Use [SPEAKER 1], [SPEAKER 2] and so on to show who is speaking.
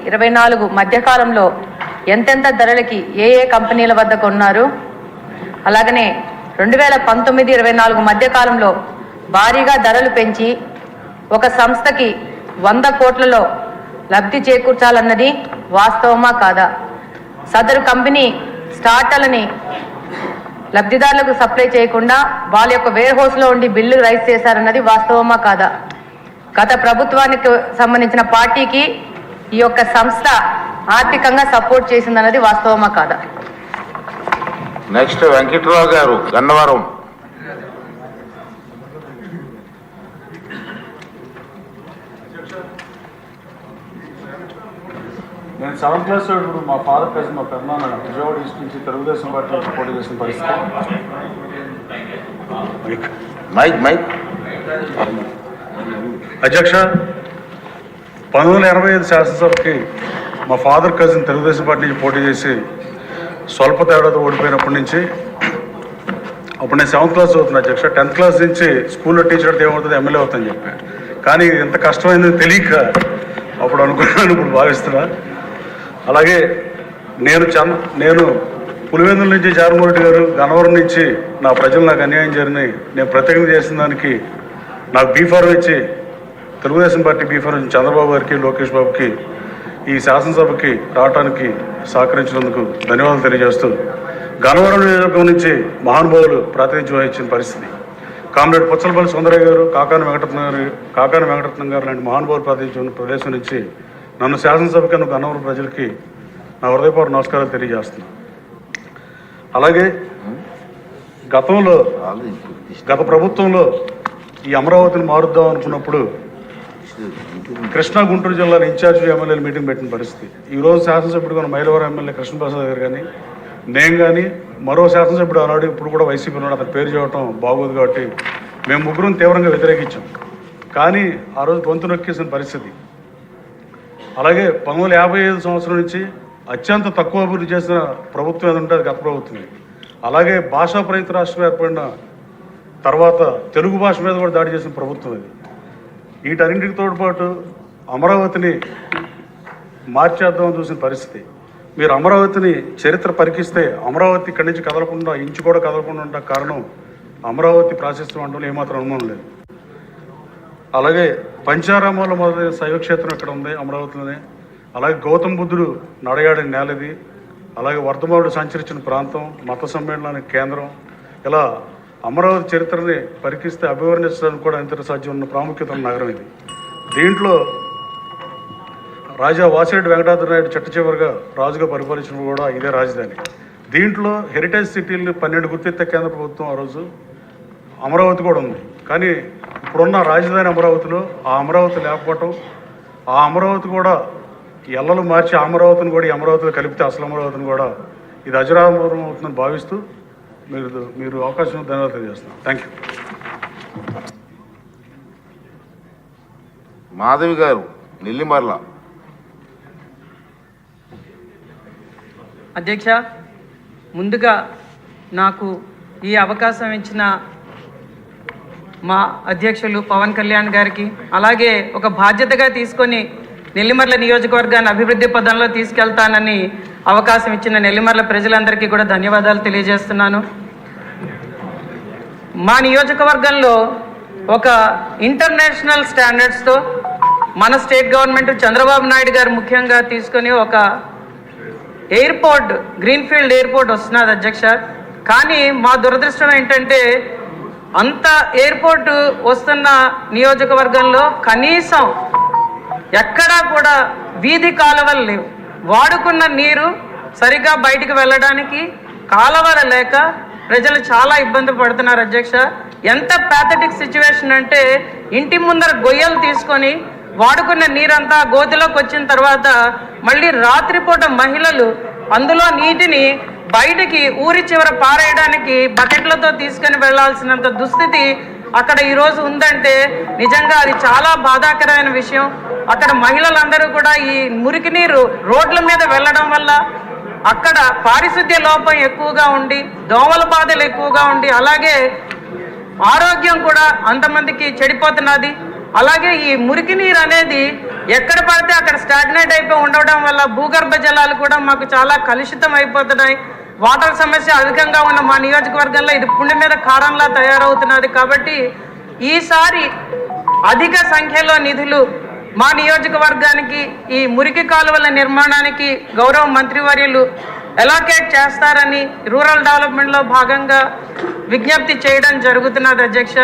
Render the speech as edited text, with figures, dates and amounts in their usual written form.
[SPEAKER 1] 24 మధ్యకాలంలో ఎంతెంత ధరలకి ఏ కంపెనీల వద్ద కొన్నారు, అలాగనే 2019-24 మధ్యకాలంలో భారీగా ధరలు పెంచి ఒక సంస్థకి 100 కోట్లలో లబ్ధి చేకూర్చాలన్నది వాస్తవమా కాదా? సదరు కంపెనీ స్టార్టర్లని లబ్ధిదారులకు సప్లై చేయకుండా వాళ్ళ యొక్క వేర్ హౌస్లో ఉండి బిల్లు రైజ్ చేశారన్నది వాస్తవమా కాదా? గత ప్రభుత్వానికి సంబంధించిన పార్టీకి ఈ యొక్క సంస్థ ఆర్థికంగా సపోర్ట్ చేసిందన్నది వాస్తవమా కాదా?
[SPEAKER 2] నెక్స్ట్ వెంకట్రావు గారు, గన్నవరం.
[SPEAKER 3] నేను 7th క్లాస్ ఇప్పుడు మా ఫాదర్ కలిసి మా పెద్దనాన్న విజయవాడ ఈస్ట్ నుంచి తెలుగుదేశం పార్టీలో పోటీ చేసిన పరిస్థితి. అధ్యక్ష, 1985 శాసనసభకి మా ఫాదర్ కజిన్ తెలుగుదేశం పార్టీ నుంచి పోటీ చేసి స్వల్ప తేడాతో ఓడిపోయినప్పటి నుంచి అప్పుడు నేను 7th క్లాస్ అవుతున్నా అధ్యక్ష. 10th క్లాస్ నుంచి స్కూల్లో టీచర్ అయితే ఏమవుతుంది, ఎమ్మెల్యే అవుతుందని చెప్పి. కానీ ఎంత కష్టమైందని తెలియక అప్పుడు అనుకున్నాను, ఇప్పుడు భావిస్తున్నా. అలాగే నేను పులివెందుల నుంచి జగన్మోహన్ రెడ్డి గారు, గన్నవరం నుంచి నా ప్రజలు నాకు అన్యాయం జరిగినాయి, నేను ప్రతిజ్ఞ చేసిన దానికి నాకు బీఫారం ఇచ్చి తెలుగుదేశం పార్టీ బీఫారం ఇచ్చి చంద్రబాబు గారికి, లోకేష్ బాబుకి ఈ శాసనసభకి రావడానికి సహకరించినందుకు ధన్యవాదాలు తెలియజేస్తూ, గన్నవరం నియోజకవర్గం నుంచి మహానుభావులు ప్రాతినిధ్యం వహించిన పరిస్థితి, కామ్రేడ్ పుచ్చలపల్లి సుందరయ్య గారు, కాకాని వెంకటరత్నం గారు లాంటి మహానుభావులు ప్రాతినిధ్యం ప్రదేశం నుంచి నన్ను శాసనసభకి గన్నవరం ప్రజలకి నా హృదయపూర్వక నమస్కారాలు తెలియజేస్తున్నాను. అలాగే గత ప్రభుత్వంలో ఈ అమరావతిని మారుద్దాం అనుకున్నప్పుడు కృష్ణా గుంటూరు జిల్లాలో ఇన్ఛార్జ్ ఎమ్మెల్యేలు మీటింగ్ పెట్టిన పరిస్థితి. ఈరోజు శాసనసభ్యుడు మన మైలవరం ఎమ్మెల్యే కృష్ణప్రసాద్ గారు కానీ, నేను కానీ, మరో శాసనసభ్యుడు ఆనాడు ఇప్పుడు కూడా వైసీపీ ఉన్నాడు, అతని పేరు చెప్పడం బాగోదు కాబట్టి మేము ముగ్గురం తీవ్రంగా వ్యతిరేకించాం. కానీ ఆ రోజు గొంతు నొక్కేసిన పరిస్థితి. అలాగే 1955 సంవత్సరం నుంచి అత్యంత తక్కువ అభివృద్ధి చేసిన ప్రభుత్వం ఏది ఉంటే అది గత ప్రభుత్వమే. అలాగే భాషా ప్రయుక్త రాష్ట్రం ఏర్పడిన తర్వాత తెలుగు భాష మీద కూడా దాడి చేసిన ప్రభుత్వం ఇది. వీటన్నింటికి తోడ్పాటు అమరావతిని మార్చేద్దామని చూసిన పరిస్థితి. మీరు అమరావతిని చరిత్ర పరికిస్తే అమరావతి ఇక్కడి నుంచి కదలకుండా, ఇంచు కూడా కదలకుండా ఉండే కారణం అమరావతి ప్రాశస్త్యం అంటే ఏమాత్రం అనుమానం లేదు. అలాగే పంచారామాల మొదలైన శైవక్షేత్రం ఇక్కడ ఉంది అమరావతిలోనే. అలాగే గౌతమ బుద్ధుడు నడయాడిన నేలది. అలాగే వర్ధమానుడు సంచరించిన ప్రాంతం, మత సమ్మేళనానికి కేంద్రం. ఇలా అమరావతి చరిత్రని పరికిస్తే అభివర్ణించడానికి కూడా ఎంత సాధ్యం ఉన్న ప్రాముఖ్యత ఉన్న నగరం ఇది. దీంట్లో రాజా వాసిరెడ్డి వెంకటాద్రి నాయుడు చిట్ట చివరిగా రాజుగా పరిపాలించిన కూడా ఇదే రాజధాని. దీంట్లో హెరిటేజ్ సిటీలని 12 గుర్తించే కేంద్ర ప్రభుత్వం ఆ రోజు అమరావతి కూడా ఉంది. కానీ ఇప్పుడున్న రాజధాని అమరావతిలో ఆ అమరావతి లేకపోవటం, ఆ అమరావతి కూడా ఎల్లలు మార్చి అమరావతిని కూడా ఈ అమరావతిలో కలిపితే అసలు అమరావతిని కూడా ఇది అజరామరం అవుతుందని భావిస్తూ మీరు అవకాశం ధన్యవాదాలు తెలియజేస్తున్నాను. Thank you.
[SPEAKER 2] మాధవి గారు, నెల్లిమర్ల.
[SPEAKER 4] అధ్యక్ష, ముందుగా నాకు ఈ అవకాశం ఇచ్చిన మా అధ్యక్షులు పవన్ కళ్యాణ్ గారికి, అలాగే ఒక బాధ్యతగా తీసుకొని నెల్లిమర్ల నియోజకవర్గాన్ని అభివృద్ధి పదంలో తీసుకెళ్తానని అవకాశం ఇచ్చిన నెల్లిమర్ల ప్రజలందరికీ కూడా ధన్యవాదాలు తెలియజేస్తున్నాను. మా నియోజకవర్గంలో ఒక ఇంటర్నేషనల్ స్టాండర్డ్స్తో మన స్టేట్ గవర్నమెంట్ చంద్రబాబు నాయుడు గారు ముఖ్యంగా తీసుకొని ఒక ఎయిర్పోర్ట్, గ్రీన్ఫీల్డ్ ఎయిర్పోర్ట్ వస్తున్నది అధ్యక్ష. కానీ మా దురదృష్టం ఏంటంటే అంత ఎయిర్పోర్ట్ వస్తున్న నియోజకవర్గంలో కనీసం ఎక్కడా కూడా వీధి కాలువలు లేవు. వాడుకున్న నీరు సరిగా బయటికి వెళ్ళడానికి కాలువలు లేక ప్రజలు చాలా ఇబ్బంది పడుతున్నారు అధ్యక్ష. ఎంత ప్యాథటిక్ సిచ్యువేషన్ అంటే ఇంటి ముందర గొయ్యలు తీసుకొని వాడుకున్న నీరంతా గోతిలోకి వచ్చిన తర్వాత మళ్ళీ రాత్రిపూట మహిళలు అందులో నీటిని బయటికి ఊరి చివర పారేయడానికి బకెట్లతో తీసుకొని వెళ్లాల్సినంత దుస్థితి అక్కడ ఈరోజు ఉందంటే నిజంగా అది చాలా బాధాకరమైన విషయం. అక్కడ మహిళలందరూ కూడా ఈ మురికి నీరు రోడ్ల మీద వెళ్ళడం వల్ల అక్కడ పారిశుద్ధ్య లోపం ఎక్కువగా ఉండి, దోమల బాధలు ఎక్కువగా ఉండి, అలాగే ఆరోగ్యం కూడా అంతమందికి చెడిపోతున్నది. అలాగే ఈ మురికి నీరు అనేది ఎక్కడ పడితే అక్కడ స్టాగ్నేట్ అయిపోయి ఉండడం వల్ల భూగర్భ జలాలు కూడా మాకు చాలా కలుషితం అయిపోతున్నాయి. వాటర్ సమస్య అధికంగా ఉన్న మా నియోజకవర్గంలో ఇది పుండి మీద కారంలా తయారవుతున్నది. కాబట్టి ఈసారి అధిక సంఖ్యలో నిధులు మా నియోజకవర్గానికి ఈ మురికి కాలువల నిర్మాణానికి గౌరవ మంత్రివర్యులు ఎలాకేట్ చేస్తారని రూరల్ డెవలప్మెంట్లో భాగంగా విజ్ఞప్తి చేయడం జరుగుతున్నది అధ్యక్ష.